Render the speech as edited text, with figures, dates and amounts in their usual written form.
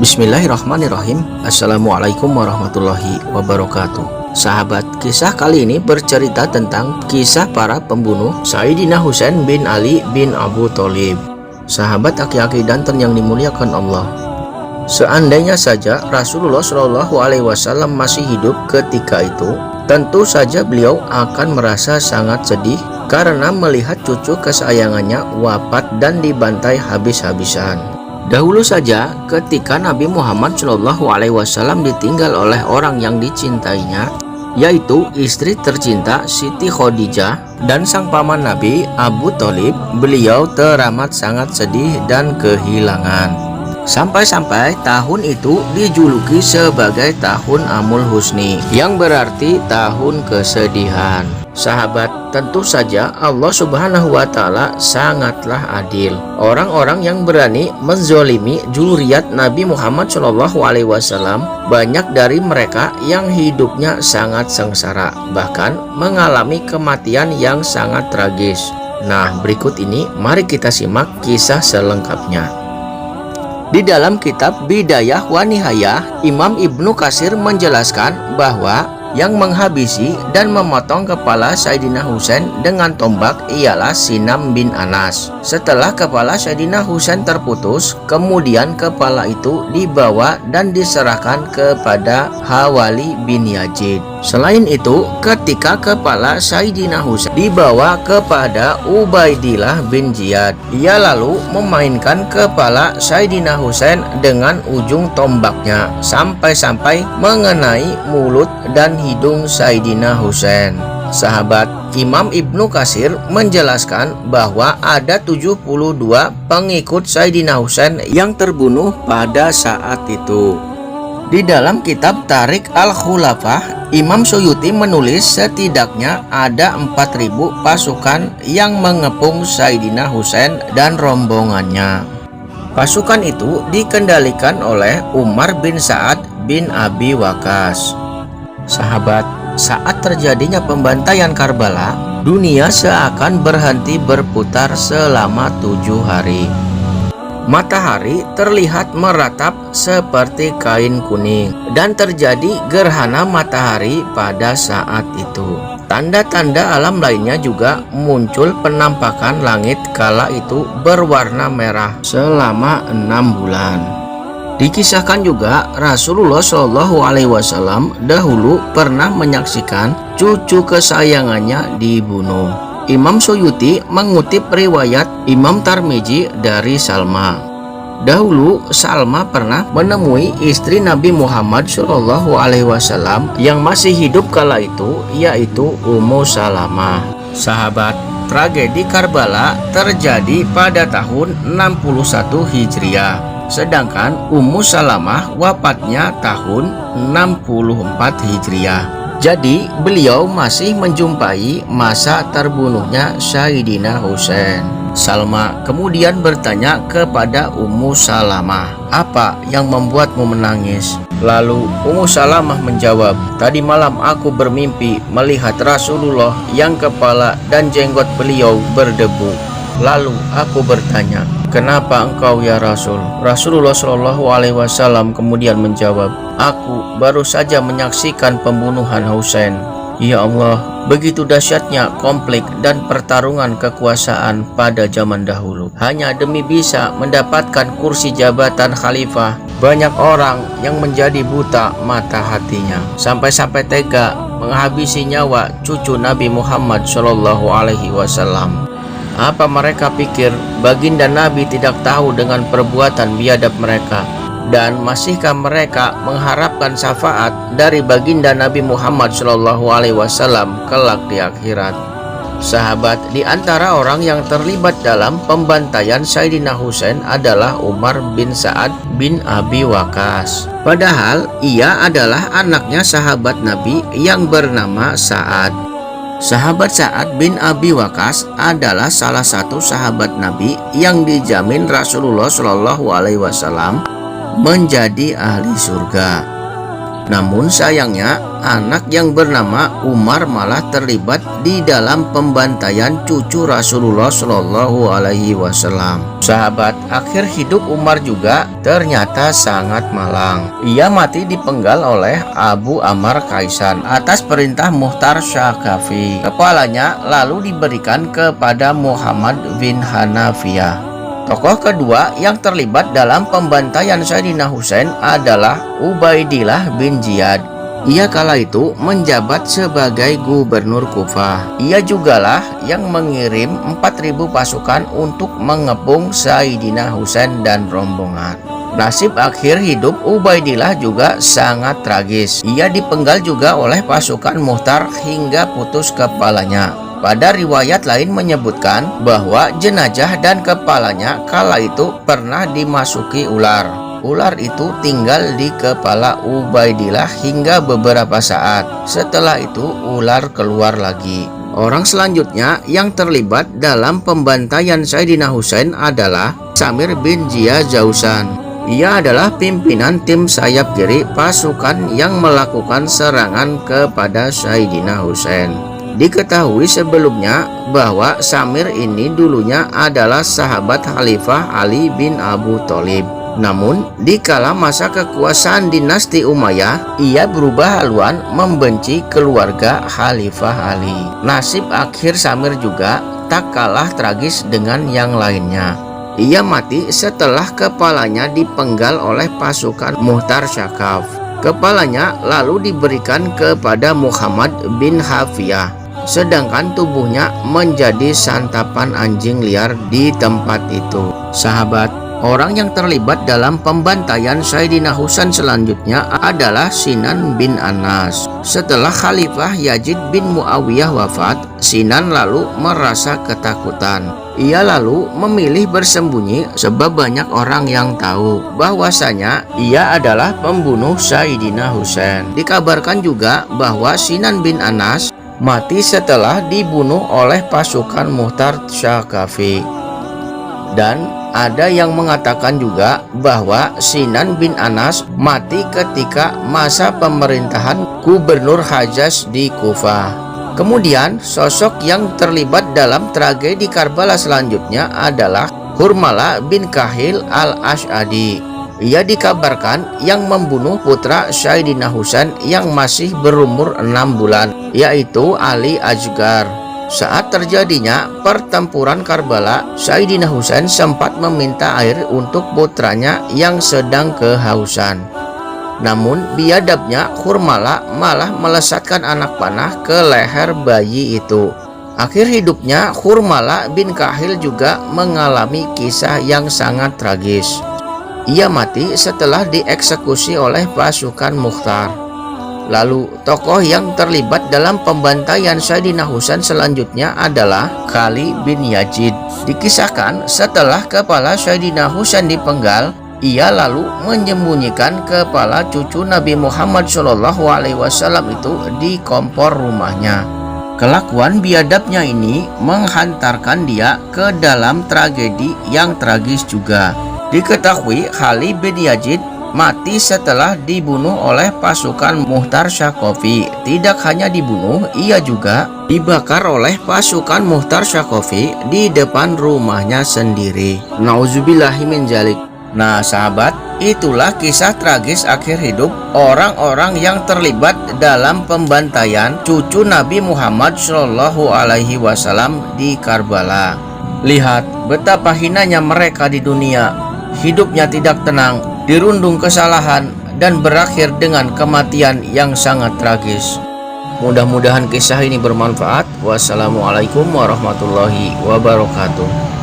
Bismillahirrahmanirrahim. Assalamualaikum warahmatullahi wabarakatuh. Sahabat, kisah kali ini bercerita tentang kisah para pembunuh Sayyidina Husain bin Ali bin Abu Thalib. Sahabat aki-aki danten yang dimuliakan Allah, seandainya saja Rasulullah Shallallahu Alaihi Wasallam masih hidup ketika itu, tentu saja beliau akan merasa sangat sedih karena melihat cucu kesayangannya wafat dan dibantai habis-habisan. Dahulu saja ketika Nabi Muhammad Shallallahu Alaihi Wasallam ditinggal oleh orang yang dicintainya, yaitu istri tercinta Siti Khadijah dan sang paman Nabi Abu Thalib, beliau teramat sangat sedih dan kehilangan. Sampai-sampai tahun itu dijuluki sebagai tahun Amul Husni, yang berarti tahun kesedihan. Sahabat, tentu saja Allah Subhanahu wa Ta'ala sangatlah adil. Orang-orang yang berani menzolimi zuriat Nabi Muhammad Shallallahu Alaihi Wasallam, banyak dari mereka yang hidupnya sangat sengsara, bahkan mengalami kematian yang sangat tragis. Nah, berikut ini mari kita simak kisah selengkapnya. Di dalam kitab Bidayah wa Nihayah, Imam Ibnu Katsir menjelaskan bahwa yang menghabisi dan memotong kepala Sayyidina Husain dengan tombak ialah Sinam bin Anas. Setelah kepala Sayyidina Husain terputus, kemudian kepala itu dibawa dan diserahkan kepada Hawali bin Yazid. Selain itu, ketika kepala Sayyidina Husain dibawa kepada Ubaidillah bin Ziyad, ia lalu memainkan kepala Sayyidina Husain dengan ujung tombaknya sampai-sampai mengenai mulut dan hidung Sayyidina Husain. Sahabat, Imam Ibnu Katsir menjelaskan bahwa ada 72 pengikut Sayyidina Husain yang terbunuh pada saat itu. Di dalam kitab Tarik Al-Khulafah, Imam Suyuti menulis setidaknya ada 4.000 pasukan yang mengepung Sayyidina Husain dan rombongannya. Pasukan itu dikendalikan oleh Umar bin Sa'ad bin Abi Waqqas. Sahabat, saat terjadinya pembantaian Karbala, dunia seakan berhenti berputar selama 7 hari. Matahari terlihat meratap seperti kain kuning dan terjadi gerhana matahari pada saat itu. Tanda-tanda alam lainnya juga muncul, penampakan langit kala itu berwarna merah selama 6 bulan. Dikisahkan juga Rasulullah Shallallahu Alaihi Wasallam dahulu pernah menyaksikan cucu kesayangannya dibunuh. Imam Suyuti mengutip riwayat Imam Tirmidzi dari Salma. Dahulu Salma pernah menemui istri Nabi Muhammad Shallallahu Alaihi Wasallam yang masih hidup kala itu, yaitu Ummu Salamah. Sahabat, tragedi Karbala terjadi pada tahun 61 Hijriah. Sedangkan Ummu Salamah wafatnya tahun 64 Hijriah. Jadi beliau masih menjumpai masa terbunuhnya Sayyidina Husain. Salma kemudian bertanya kepada Ummu Salamah, "Apa yang membuatmu menangis?" Lalu Ummu Salamah menjawab, "Tadi malam aku bermimpi melihat Rasulullah yang kepala dan jenggot beliau berdebu. Lalu aku bertanya, 'Kenapa engkau ya Rasul?' Rasulullah Shallallahu Alaihi Wasallam kemudian menjawab, 'Aku baru saja menyaksikan pembunuhan Husain.' Ya Allah, begitu dahsyatnya konflik dan pertarungan kekuasaan pada zaman dahulu. Hanya demi bisa mendapatkan kursi jabatan khalifah, banyak orang yang menjadi buta mata hatinya, sampai-sampai tega menghabisi nyawa cucu Nabi Muhammad Shallallahu Alaihi Wasallam. Apa mereka pikir baginda Nabi tidak tahu dengan perbuatan biadab mereka? Dan masihkah mereka mengharapkan syafaat dari baginda Nabi Muhammad Shallallahu Alaihi Wasallam kelak di akhirat? Sahabat, di antara orang yang terlibat dalam pembantaian Sayyidina Husain adalah Umar bin Sa'ad bin Abi Waqqas. Padahal ia adalah anaknya sahabat Nabi yang bernama Sa'ad. Sahabat Sa'ad bin Abi Waqqas adalah salah satu sahabat Nabi yang dijamin Rasulullah Shallallahu Alaihi Wasallam menjadi ahli surga. Namun sayangnya, anak yang bernama Umar malah terlibat di dalam pembantaian cucu Rasulullah Shallallahu Alaihi Wasallam. Sahabat, akhir hidup Umar juga ternyata sangat malang. Ia mati dipenggal oleh Abu Ammar Kaisan atas perintah Muhtar Syakafi. Kepalanya lalu diberikan kepada Muhammad bin Hanafiyah. Tokoh kedua yang terlibat dalam pembantaian Sayyidina Husain adalah Ubaidillah bin Ziyad. Ia kala itu menjabat sebagai gubernur Kufah. Ia jugalah yang mengirim 4.000 pasukan untuk mengepung Sayyidina Husain dan rombongan. Nasib akhir hidup Ubaidillah juga sangat tragis. Ia dipenggal juga oleh pasukan Muhtar hingga putus kepalanya. Pada riwayat lain menyebutkan bahwa jenazah dan kepalanya kala itu pernah dimasuki ular. Ular itu tinggal di kepala Ubaidillah hingga beberapa saat. Setelah itu ular keluar lagi. Orang selanjutnya yang terlibat dalam pembantaian Sayyidina Husain adalah Samir bin Zia Zausan. Ia adalah pimpinan tim sayap kiri pasukan yang melakukan serangan kepada Sayyidina Husain. Diketahui sebelumnya bahwa Samir ini dulunya adalah sahabat Khalifah Ali bin Abu Thalib. Namun, di kala masa kekuasaan dinasti Umayyah, ia berubah haluan membenci keluarga Khalifah Ali. Nasib akhir Samir juga tak kalah tragis dengan yang lainnya. Ia mati setelah kepalanya dipenggal oleh pasukan Muhtar Syakaf. Kepalanya lalu diberikan kepada Muhammad bin Hafiyah. Sedangkan tubuhnya menjadi santapan anjing liar di tempat itu. Sahabat, orang yang terlibat dalam pembantaian Sayyidina Husain selanjutnya adalah Sinan bin Anas. Setelah Khalifah Yazid bin Muawiyah wafat, Sinan lalu merasa ketakutan. Ia lalu memilih bersembunyi sebab banyak orang yang tahu bahwasanya ia adalah pembunuh Sayyidina Husain. Dikabarkan juga bahwa Sinan bin Anas mati setelah dibunuh oleh pasukan Muhtar Syakafi. Dan ada yang mengatakan juga bahwa Sinan bin Anas mati ketika masa pemerintahan Gubernur Hajjaj di Kufah. Kemudian sosok yang terlibat dalam tragedi Karbala selanjutnya adalah Hurmala bin Kahil al-Ash'adi. Ia dikabarkan yang membunuh putra Sayyidina Husain yang masih berumur 6 bulan, yaitu Ali Asgar. Saat terjadinya pertempuran Karbala, Sayyidina Husain sempat meminta air untuk putranya yang sedang kehausan. Namun biadabnya Hurmala malah melesatkan anak panah ke leher bayi itu. Akhir hidupnya Hurmala bin Kahil juga mengalami kisah yang sangat tragis. Ia mati setelah dieksekusi oleh pasukan Mukhtar. Lalu tokoh yang terlibat dalam pembantaian Sayyidina Husain selanjutnya adalah Khalid bin Yazid. Dikisahkan setelah kepala Sayyidina Husain dipenggal, ia lalu menyembunyikan kepala cucu Nabi Muhammad SAW itu di kompor rumahnya. Kelakuan biadabnya ini menghantarkan dia ke dalam tragedi yang tragis juga. Diketahui Khalid bin Yazid mati setelah dibunuh oleh pasukan Muhtar Syakafi. Tidak hanya dibunuh, ia juga dibakar oleh pasukan Muhtar Syakafi di depan rumahnya sendiri. Nauzubillahi min dzalik. Nah sahabat, itulah kisah tragis akhir hidup orang-orang yang terlibat dalam pembantaian cucu Nabi Muhammad SAW di Karbala. Lihat betapa hinanya mereka di dunia. Hidupnya tidak tenang, dirundung kesalahan, dan berakhir dengan kematian yang sangat tragis. Mudah-mudahan kisah ini bermanfaat. Wassalamualaikum warahmatullahi wabarakatuh.